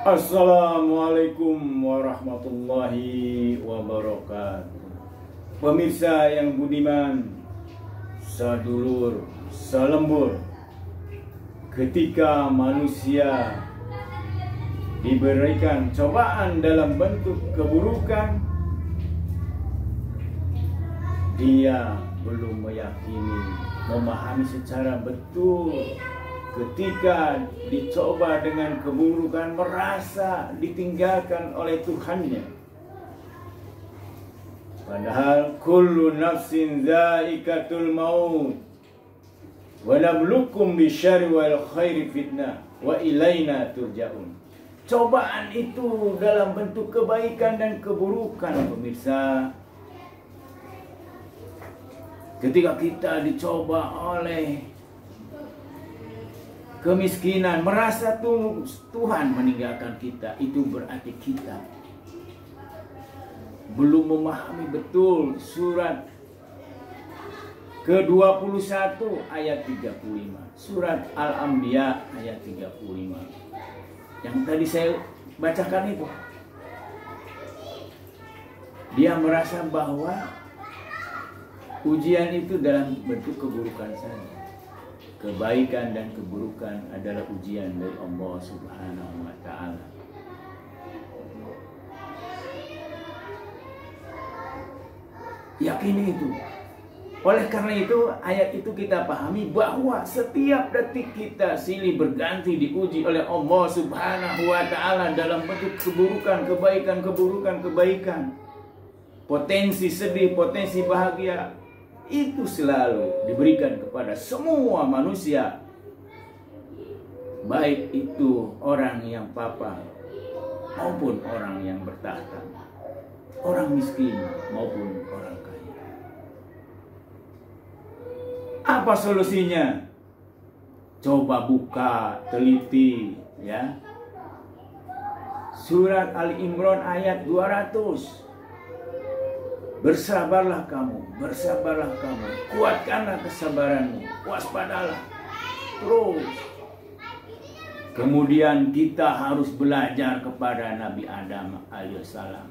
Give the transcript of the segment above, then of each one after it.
Assalamualaikum warahmatullahi wabarakatuh. Pemirsa yang budiman, sadulur, salembur, ketika manusia diberikan cobaan dalam bentuk keburukan, dia belum meyakini, memahami secara betul. Ketika dicoba dengan keburukan, merasa ditinggalkan oleh Tuhannya. Padahal kullu nafsin zaikatul maut wa nabluukum bisyarri wal khairi fitnah wa ilaina turja'un. Cobaan itu dalam bentuk kebaikan dan keburukan, pemirsa. Ketika kita dicoba oleh kemiskinan, merasa Tuhan meninggalkan kita, itu berarti kita belum memahami betul surat ke-21 ayat 35, surat Al-Anbiya ayat 35 yang tadi saya bacakan itu. Dia merasa bahwa ujian itu dalam bentuk keburukan saja. Kebaikan dan keburukan adalah ujian dari Allah Subhanahu wa Ta'ala. Yakini itu. Oleh karena itu, ayat itu kita pahami bahwa setiap detik kita silih berganti diuji oleh Allah Subhanahu wa Ta'ala dalam bentuk keburukan, kebaikan, keburukan, kebaikan. Potensi sedih, potensi bahagia, itu selalu diberikan kepada semua manusia, baik itu orang yang papa maupun orang yang bertahta, orang miskin maupun orang kaya. Apa solusinya? Coba buka, teliti, ya. Surat Ali Imran ayat 200. Bersabarlah kamu, kuatkanlah kesabaranmu, waspadalah terus. Kemudian kita harus belajar kepada Nabi Adam alaihissalam.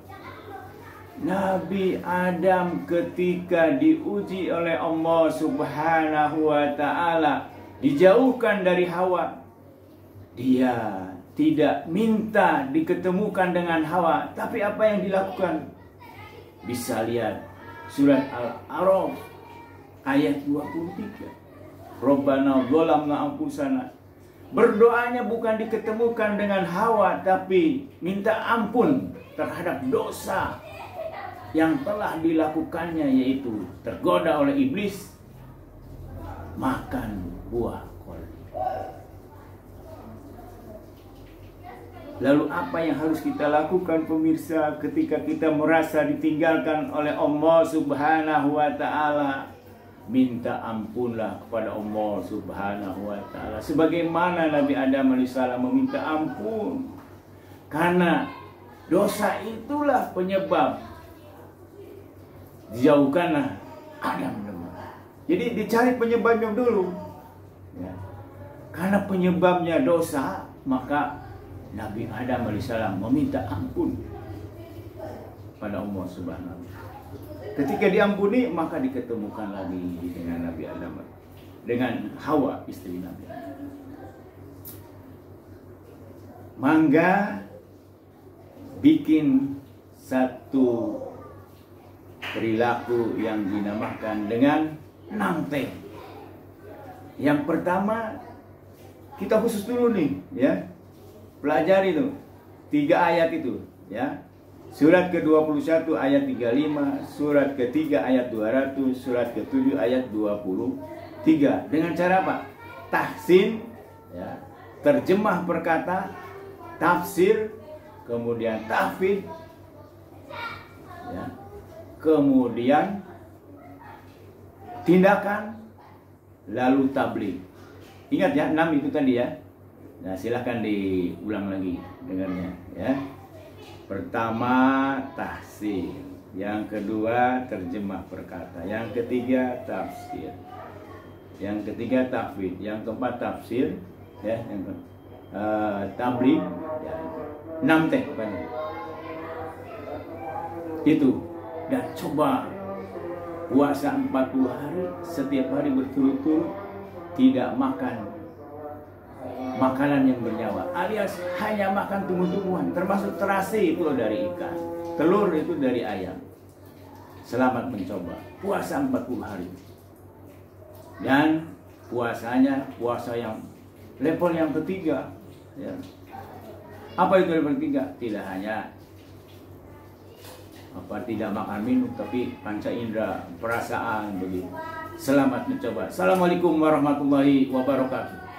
Nabi Adam ketika diuji oleh Allah Subhanahu wa Ta'ala, dijauhkan dari Hawa, dia tidak minta diketemukan dengan Hawa, tapi apa yang dilakukan? Bisa lihat surat Al-A'raf ayat 23. Rabbana dzalamna anfusana. Berdoanya bukan diketemukan dengan Hawa, tapi minta ampun terhadap dosa yang telah dilakukannya, yaitu tergoda oleh iblis, makan buah kol. Lalu apa yang harus kita lakukan, pemirsa, ketika kita merasa ditinggalkan oleh Allah Subhanahu wa Ta'ala? Minta ampunlah kepada Allah Subhanahu wa Ta'ala, sebagaimana Nabi Adam alaihissalam meminta ampun. Karena dosa itulah penyebab dijauhkanlah Adam. Jadi dicari penyebabnya dulu, ya. Karena penyebabnya dosa, maka Nabi Adam alaihissalam meminta ampun pada Allah Subhanahu wa Ta'ala. Ketika diampuni, maka diketemukan lagi dengan Nabi Adam, dengan Hawa istri Nabi Adam. Mangga bikin satu perilaku yang dinamakan dengan 6T. Yang pertama, kita khusus dulu nih, ya. Pelajari itu 3 ayat itu, ya. Surat ke-21 ayat 35, surat ke-3 ayat 200, surat ke-7 ayat 23. Dengan cara apa? Tahsin, ya, terjemah perkata, tafsir, kemudian tahfidz, ya, kemudian tindakan, lalu tabligh. Ingat ya, 6 itu tadi ya. Nah, silahkan diulang lagi dengarnya, ya. Pertama, tahsin. Yang kedua, terjemah perkata. Yang ketiga, tafsir. Yang ketiga, tahfidz. Yang keempat, tafsir. Ya, yang tabligh. Ya. 6 teh pokoknya. Itu. Dan coba puasa 40 hari, setiap hari berturut-turut tidak makan makanan yang bernyawa, alias hanya makan tumbuh-tumbuhan, termasuk terasi itu dari ikan, telur itu dari ayam. Selamat mencoba puasa 40 hari. Dan puasanya puasa yang level yang ketiga, ya. Apa itu level ketiga? Tidak hanya tidak makan minum, tapi panca indera, perasaan begitu. Selamat mencoba. Assalamualaikum warahmatullahi wabarakatuh.